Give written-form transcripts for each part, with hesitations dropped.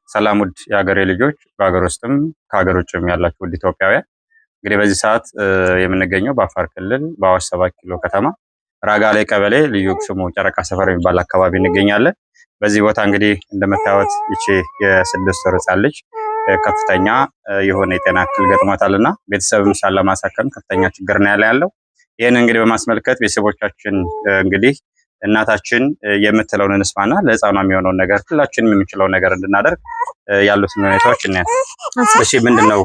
ሰላም ውድ የሀገሬ ልጆች በሀገር ውስጥም ከሀገር ውጭም ያላችሁ ውድ ኢትዮጵያውያን፣ እንግዲህ በዚህ ሰዓት የምንገኘው በአፋር ክልል በአዋሽ 7 ኪሎ ከተማ ራጋሌ ቀበሌ ልዩ ስሙ ጨረቃ ሰፈር የሚባል አካባቢ እንገኛለን። በዚህ ቦታ እንግዲህ እንደምታዩት ይቺ የ6 ወር ህጻን ልጅ ከፍተኛ የሆነ የጤና እክል ገጥሟታልና ቤተሰብም እሷን ለማሳከም ከፍተኛ ችግር ነው ያለው። ይህን እንግዲህ በማስመልከት ቤተሰቦቻችን እንግዲህ እናታችን የምትለውን እንስማና ለህፃኗ የሚሆነውን ነገር ሁላችንም የምንችለው ነገር እንድናደርግ ያሉትን ሁኔታዎች እናያለን። እሺ ምንድነው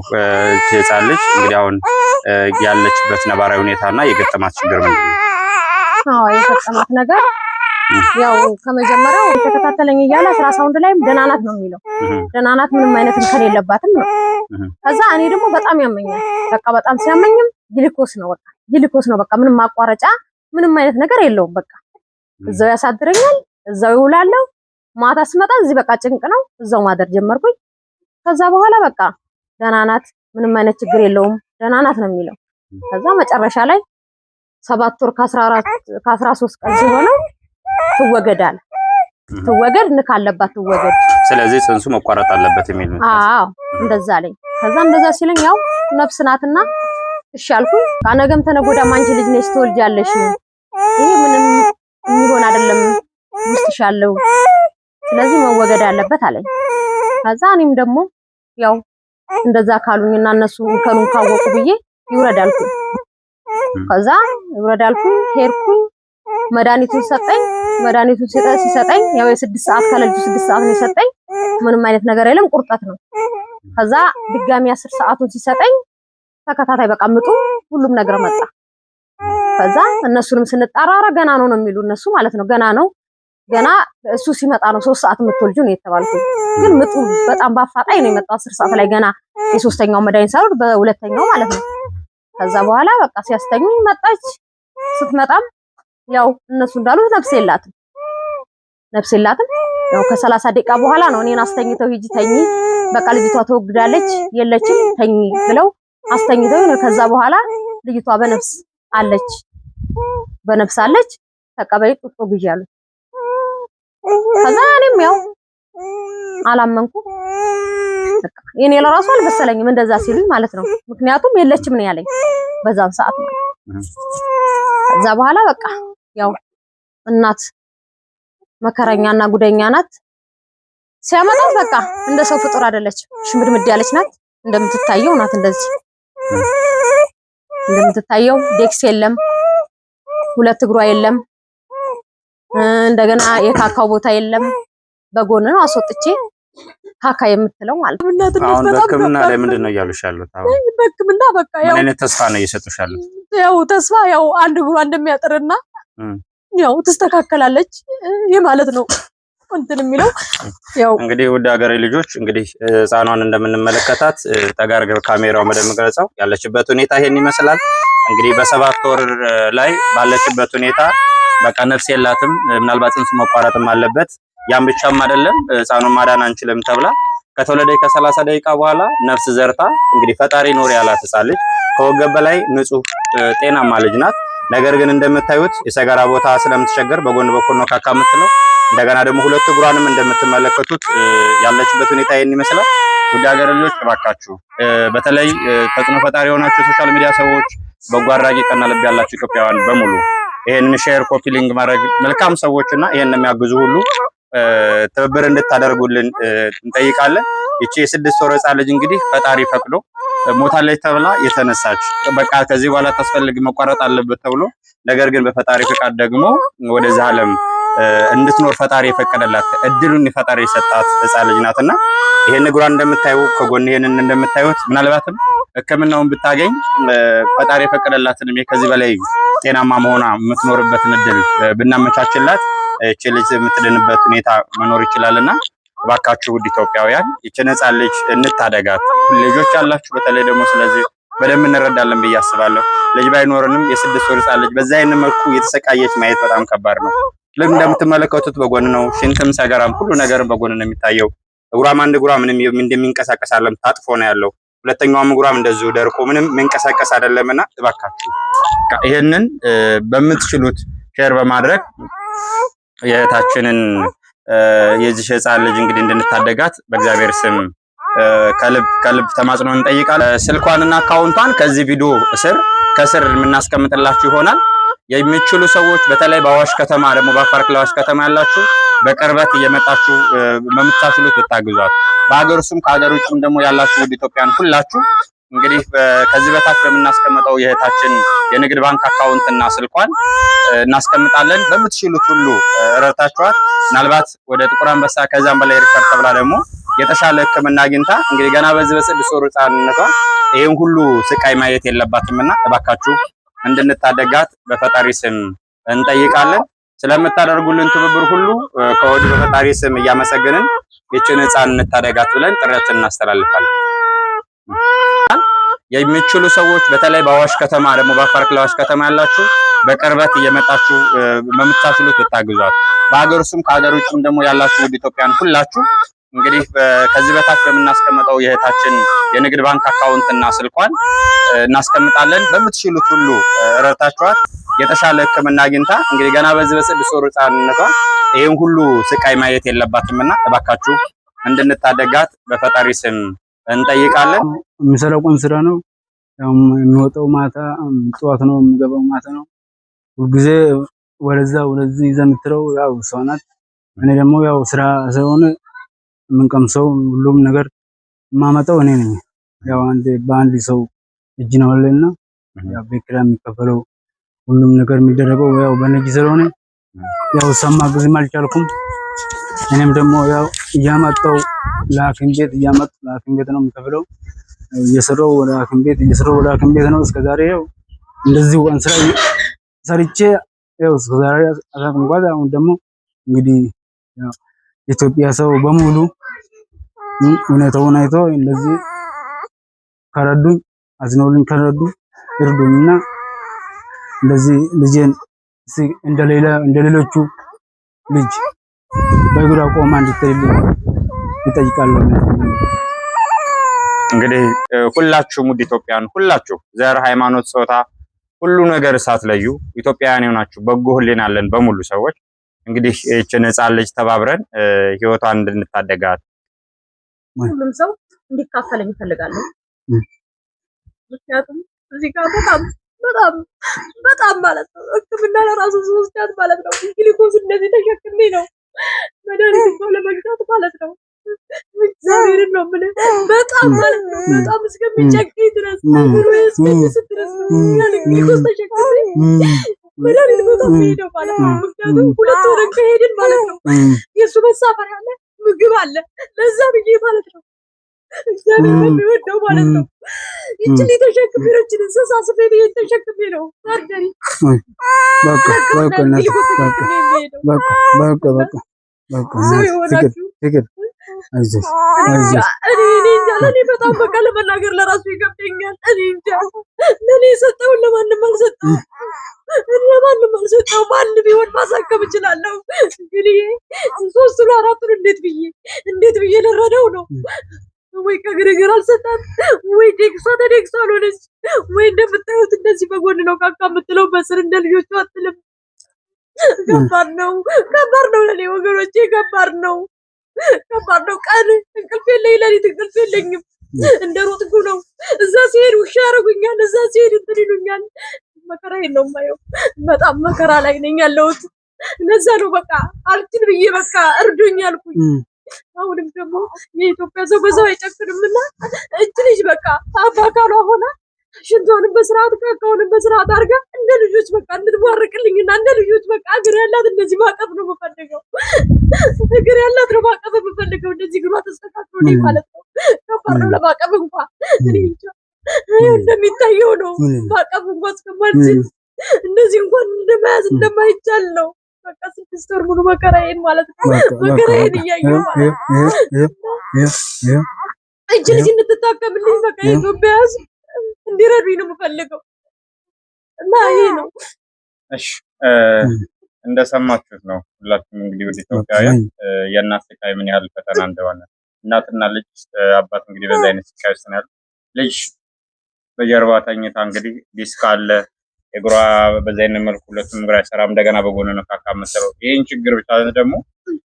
ህፃን ልጅ እንግዲህ አሁን ያለችበት ነባራዊ ሁኔታና የገጠማት ችግር ምንድነው? አዎ የገጠማት ነገር ያው ከመጀመሪያው ተከታተለኝ እያለ 11 ላይም ደህና ናት ነው የሚለው። ደህና ናት ምንም አይነት እንከን የለባትም ነው። ከዛ እኔ ደግሞ በጣም ያመኛል። በቃ በጣም ሲያመኝም ግሉኮስ ነው በቃ ምንም ማቋረጫ ምንም አይነት ነገር የለውም። በቃ እዛው ያሳድረኛል፣ እዛው ይውላለሁ። ማታ ስመጣ እዚህ በቃ ጭንቅ ነው፣ እዛው ማደር ጀመርኩኝ። ከዛ በኋላ በቃ ደህና ናት ምንም አይነት ችግር የለውም ደህና ናት ነው የሚለው። ከዛ መጨረሻ ላይ 7 ወር ከ13 ቀን ሲሆነው ትወገዳል። ትወገድ ንካለባት ትወገድ። ስለዚህ ጽንሱ መቋረጥ አለበት የሚል ነው። አዎ እንደዛ አለኝ። ከዛ እንደዛ ሲለኝ ያው ነፍስ ናትና እሺ አልኩኝ። ነገም ተነገ ወዲያም አንቺ ልጅ ነሽ ትወልጃለሽ፣ ይሄ ምንም የሚሆን አይደለም ውስጥሻለሁ፣ ስለዚህ መወገድ አለበት አለኝ። ከዛ እኔም ደግሞ ያው እንደዛ ካሉኝና እነሱ እንከኑን ካወቁ ብዬ ይውረድ አልኩኝ። ከዛ ይውረድ አልኩኝ። ሄድኩኝ መድኃኒቱን ሰጠኝ። መድኃኒቱን ሲሰጠኝ ያው የ6 ሰዓት ከሌሊቱ 6 ሰዓት ነው የሰጠኝ። ምንም አይነት ነገር የለም ቁርጠት ነው። ከዛ ድጋሚ 10 ሰዓቱን ሲሰጠኝ ተከታታይ በቃ ምጡ ሁሉም ነገር መጣ። ከዛ እነሱንም ስንጣራራ ገና ነው የሚሉ እነሱ ማለት ነው ገና እሱ ሲመጣ ነው 3 ሰዓት የምትወልጂው ነው የተባልኩኝ። ግን ምጡ በጣም ባፋጣኝ ነው የመጣው 10 ሰዓት ላይ ገና የ3ኛው መድኃኒት ሳይወርድ በሁለተኛው ማለት ነው። ከዛ በኋላ በቃ ሲያስተኙኝ መጣች። ስትመጣም ያው እነሱ እንዳሉት ነፍስ የላትም። ያው ከ30 ደቂቃ በኋላ ነው እኔን አስተኝተው ሂጂ ተኝ በቃ ልጅቷ ተወግዳለች የለችም ተኝ ብለው አስተኝተው ነው። ከዛ በኋላ ልጅቷ በነፍስ አለች ተቀበይ ጡጦ ግዢ አሉ። ከዛ እኔም ያው አላመንኩ በቃ የኔ ለራሱ አልመሰለኝም እንደዛ ሲሉኝ ማለት ነው። ምክንያቱም የለችም ነው ያለኝ በዛን ሰዓት ማለት። ከዛ በኋላ በቃ ያው እናት መከረኛና ጉደኛ ናት። ሲያመጣው በቃ እንደ ሰው ፍጡር አይደለችም። ሽምድምድ ያለች ናት። እንደምትታየው ናት። እንደምትታየው ዴክስ የለም፣ 2 እግሯ የለም፣ እንደገና የካካው ቦታ የለም። በጎን ነው አስወጥቼ ካካ የምትለው ማለት ነው። አሁን በሕክምና ላይ ምንድነው እያሉሽ ያሉት? አሁን በሕክምና በቃ ያው ምን አይነት ተስፋ ነው እየሰጡሽ ያሉት? ያው ተስፋ ያው አንድ እግሯ እንደሚያጥርና ያው ትስተካከላለች ማለት ነው እንትን የሚለው። ያው እንግዲህ ወደ ሀገሬ ልጆች እንግዲህ ህፃኗን እንደምንመለከታት ተጋርገር ካሜራው መደምቀረጻው ያለችበት ሁኔታ ይሄን ይመስላል። እንግዲህ በ7 ወር ላይ ባለችበት ሁኔታ በቃ ነፍስ የላትም። ምናልባት ጽንሱ መቋረጥም አለበት። ያን ብቻም አይደለም ህፃኑን ማዳን አንችልም ተብላ ከተወለደች ከ30 ደቂቃ በኋላ ነፍስ ዘርታ እንግዲህ ፈጣሪ ኖር ያላት ህፃን ልጅ ከወገብ በላይ ንጹህ ጤናማ ልጅ ናት። ነገር ግን እንደምታዩት የሰገራ ቦታ ስለምትቸገር በጎን በኩል ነው ካካ የምትለው። እንደገና ደግሞ 2 እግሯንም እንደምትመለከቱት ያለችበት ሁኔታ ይሄን ይመስላል። ውድ ሀገር ልጆች እባካችሁ በተለይ ተጽዕኖ ፈጣሪ የሆናችሁ ሶሻል ሚዲያ ሰዎች፣ በጎ አድራጊ ቀና ልብ ያላችሁ ኢትዮጵያውያን በሙሉ ይሄንን ሼር ኮፒ ሊንክ ማድረግ መልካም ሰዎችና ይሄንን የሚያግዙ ሁሉ ትብብር እንድታደርጉልን እንጠይቃለን። ይቺ የ6 ወር ህፃን ልጅ እንግዲህ ፈጣሪ ፈቅዶ ሞታለች ተብላ የተነሳች በቃ ከዚህ በኋላ ታስፈልግ መቋረጥ አለበት ተብሎ ነገር ግን በፈጣሪ ፍቃድ ደግሞ ወደዚህ ዓለም እንድትኖር ፈጣሪ የፈቀደላት እድሉን ፈጣሪ የሰጣት ህፃን ልጅ ናትና ይሄን እግሯን እንደምታዩ ከጎን ይሄንን እንደምታዩት ምናልባትም ህክምናውን ብታገኝ ፈጣሪ የፈቀደላትን ከዚህ በላይ ጤናማ መሆኗ የምትኖርበትን እድል ብናመቻችላት እቺ ልጅ የምትድንበት ሁኔታ መኖር ይችላልና እባካችሁ ውድ ኢትዮጵያውያን ይችን ህፃን ልጅ እንታደጋት። ልጆች ያላችሁ በተለይ ደግሞ ስለዚህ በደንብ እንረዳለን ብዬ አስባለሁ። ልጅ ባይኖርንም የ6 ወር ህፃን ልጅ በዛ አይነት መልኩ የተሰቃየች ማየት በጣም ከባድ ነው። ልክ እንደምትመለከቱት በጎን ነው ሽንትም ሰገራም ሁሉ ነገርም በጎን ነው የሚታየው። እግሯም አንድ እግሯ ምንም እንደሚንቀሳቀስ አይደለም ታጥፎ ነው ያለው። ሁለተኛውም እግሯም እንደዚሁ ደርቆ ምንም መንቀሳቀስ አይደለምና እባካችሁ ይሄንን በምትችሉት ሼር በማድረግ የታችንን የዚህ ህፃን ልጅ እንግዲህ እንድንታደጋት በእግዚአብሔር ስም ከልብ ተማጽኖ እንጠይቃለን። ስልኳንና አካውንቷን ከዚህ ቪዲዮ ከስር የምናስቀምጥላችሁ ይሆናል። የሚችሉ ሰዎች በተለይ በአዋሽ ከተማ ደግሞ በአፋር ክልል አዋሽ ከተማ ያላችሁ በቅርበት እየመጣችሁ በምታችሉት ብታግዟት፣ በሀገር ውስጥም ከሀገር ውጭም ደግሞ ያላችሁ ውድ ኢትዮጵያን ሁላችሁ እንግዲህ ከዚህ በታች በምናስቀምጠው የእህታችን የንግድ ባንክ አካውንትና ስልኳን እናስቀምጣለን። በምትችሉት ሁሉ ረድታችኋት ምናልባት ወደ ጥቁር አንበሳ ከዛም በላይ ሪፈር ተብላ ደግሞ የተሻለ ሕክምና አግኝታ እንግዲህ ገና በዚህ በ6 ወር ህፃንነቷ ይሄን ሁሉ ስቃይ ማየት የለባትምና እባካችሁ እንድንታደጋት በፈጣሪ ስም እንጠይቃለን። ስለምታደርጉልን ትብብር ሁሉ ከወዲሁ በፈጣሪ ስም እያመሰገንን ይችን ህፃን እንታደጋት ብለን ጥሪያችንን እናስተላልፋለን። የሚችሉ ሰዎች በተለይ በአዋሽ ከተማ ደግሞ በአፋር ክልል አዋሽ ከተማ ያላችሁ በቅርበት እየመጣችሁ በምታችሉት ብታግዟት፣ በሀገር ውስጥም ከሀገር ውጭም ደግሞ ያላችሁ ውድ ኢትዮጵያን ሁላችሁ እንግዲህ ከዚህ በታች በምናስቀምጠው የእህታችን የንግድ ባንክ አካውንትና ስልኳን እናስቀምጣለን። በምትችሉት ሁሉ ረድታችኋት የተሻለ ሕክምና አግኝታ እንግዲህ ገና በዚህ በ6 ወር ህፃንነቷ ይሄን ሁሉ ስቃይ ማየት የለባትምና እባካችሁ እንድንታደጋት በፈጣሪ ስም እንጠይቃለን። የሚሰራው ቀን ስራ ነው። ያው የሚወጣው ማታ ጠዋት ነው፣ የሚገባው ማታ ነው። ሁልጊዜ ወደዚህ ይዘህ የምትለው ያው እሷ ናት። እኔ ደግሞ ያው ስራ ስለሆነ የምንቀምሰው ሁሉም ነገር የማመጣው እኔ ነኝ። ያው በአንድ ሰው እጅ ነው አለና ያው ቤት ኪራይ የሚከፈለው ሁሉም ነገር የሚደረገው ያው በነጅ ስለሆነ ያው እሷን ማገዝም አልቻልኩም። እኔም ደግሞ ያው እያመጣው ለሐኪም ቤት ነው የምከፍለው። እየሰራው ወደ ሐኪም ቤት ነው እስከዛሬ ያው እንደዚህ ወን ስራ ሰርቼ ያው እስከዛሬ አሳክምኳት። አሁን ደግሞ እንግዲህ ያው ኢትዮጵያ ሰው በሙሉ ሁኔታውን አይቶ እንደዚህ ከረዱኝ አዝነውልኝ ይርዱኝና እንደዚህ ልጄን እንደሌሎቹ ልጅ በእግሯ ቆማ እንድትሄድልኝ ይጠይቃለሁ። እንግዲህ ሁላችሁም ውድ ኢትዮጵያን ሁላችሁ ዘር፣ ሃይማኖት፣ ጾታ ሁሉ ነገር ሳትለዩ ኢትዮጵያውያን የሆናችሁ በጎ ህሊና አለን በሙሉ ሰዎች እንግዲህ እቺን ህፃን ልጅ ተባብረን ህይወቷን እንድንታደጋት ሁሉም ሰው እንዲካፈለኝ እፈልጋለሁ። ምክንያቱም እዚህ ጋር በጣም ማለት ነው ሕክምና ለራሱ ሶስት ማለት ነው ግሉኮዝ እንደዚህ ተሸክሜ ነው መድኃኒት ለመግዛት ማለት ነው። እግዚአብሔርን ነው የምልህ በጣም ማለት ነው በጣም እስከሚጨንቀኝ ድረስ ድረስ ግሉኮዝ ተሸክሜ መድኃኒት ቦታ ሄደው ማለት ነው። ምክንያቱም 2 ወር ከሄድን ማለት ነው የእሱ መሳፈሪያ አለ፣ ምግብ አለ። ለዛ ብዬ ማለት ነው እግዚአብሔር የሚወደው ማለት ነው ይችል ተሸክሜ ነው ይችል እንስሳ ስፌት ተሸክሜ ነው ሰርጀሪ እኔ በጣም በቃ ለመናገር ለራሱ ይገብተኛል። እኔ እንጃ ለኔ የሰጠውን ለማንም አልሰጠውም። ማን ቢሆን ማሳከም እችላለሁ። እንግዲህ 3 4 እንዴት ብዬ ልረዳው ነው? ወይ ከግርግር አልሰጣት ወይ ተደግሳ አልሆነች ወይ እንደምታዩት እንደዚህ በጎን ነው ካካ የምትለው በስር እንደ ልጆቹ አትልም። ከባድ ነው ለኔ ወገኖቼ፣ ከባድ ነው። ቀን እንቅልፍ የለኝ፣ ሌሊት እንቅልፍ የለኝም። እንደሮጥኩ ነው። እዛ ሲሄድ ውሻ ያደርጉኛል፣ እዛ ሲሄድ እንትን ይሉኛል። መከራዬን ነው የማየው። በጣም መከራ ላይ ነኝ ያለሁት። እነዛ ነው በቃ አልችል ብዬ በቃ እርዱኝ አልኩኝ። አሁንም ደግሞ የኢትዮጵያ ሰው በዛው አይጨክንምና እጅ ልጅ በቃ አባካሏ ሆና ሽንቷንም በስርዓት ካካውንም በስርዓት አድርጋ እንደ ልጆች በቃ እንድትቧርቅልኝና እንደ ልጆች በቃ እግር ያላት እንደዚህ ማቀፍ ነው የምፈልገው። እግር ያላት ነው ማቀፍ የምፈልገው። እንደዚህ እግሯ ተስተካክሎልኝ ማለት ነው። ከባድ ነው ለማቀፍ እንኳን እኔ እንጃ እንደሚታየው ነው። ማቀፍ እንኳን እስከማልችል እንደዚህ እንኳን እንደማያዝ እንደማይቻል ነው። በቃ 6 ወር ሙሉ መከራዬን ማለት ነው መከራዬን እያየሁ ማለት ነው። እጅ ልጅ እንድትታከምልኝ በቃ የኢትዮጵያ ሕዝብ እንዲረዱኝ ነው የምፈልገው እና ይሄ ነው። እሺ እንደሰማችሁት ነው ሁላችሁም እንግዲህ ወደ ኢትዮጵያውያን የእናት ስቃይ ምን ያህል ፈተና እንደሆነ እናትና ልጅ አባት እንግዲህ በዛ አይነት ስቃይ ውስጥ ነው ያለው። ልጅ በጀርባ ተኝታ እንግዲህ ዲስክ አለ እግሯ በዛ አይነት መልኩ ሁለቱም እግሯ አይሰራም። እንደገና በጎን ነው ካካ የምትሰራው። ይሄን ችግር ብቻ ደግሞ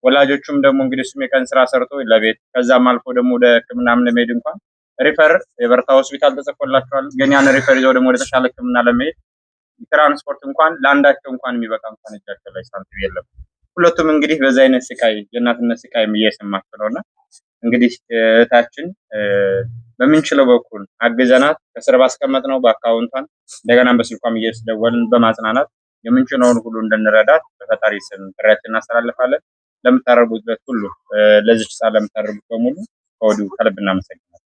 ወላጆቹም ደግሞ እንግዲህ እሱም የቀን ስራ ሰርቶ ለቤት ከዛም አልፎ ደግሞ ወደ ሕክምናም ለመሄድ እንኳን ሪፈር የበረታ ሆስፒታል ተጽፎላቸዋል። ግን ያን ሪፈር ይዘው ደግሞ ወደ ተሻለ ሕክምና ለመሄድ ትራንስፖርት እንኳን ለአንዳቸው እንኳን የሚበቃ እንኳን እጃቸው ላይ ሳንቲም የለም። ሁለቱም እንግዲህ በዛ አይነት ስቃይ የእናትነት ስቃይ እየሰማችሁ ነውና እንግዲህ እህታችን በምንችለው በኩል አግዘናት ከስር ባስቀመጥነው በአካውንቷን እንደገናም በስልኳም እየደወልን በማጽናናት የምንችለውን ሁሉ እንድንረዳት በፈጣሪ ስም ጥሪያችንን እናስተላልፋለን። ለምታደርጉት ሁሉ ለዚች ሰዓት ለምታደርጉት በሙሉ ከወዲሁ ከልብ እናመሰግናለን።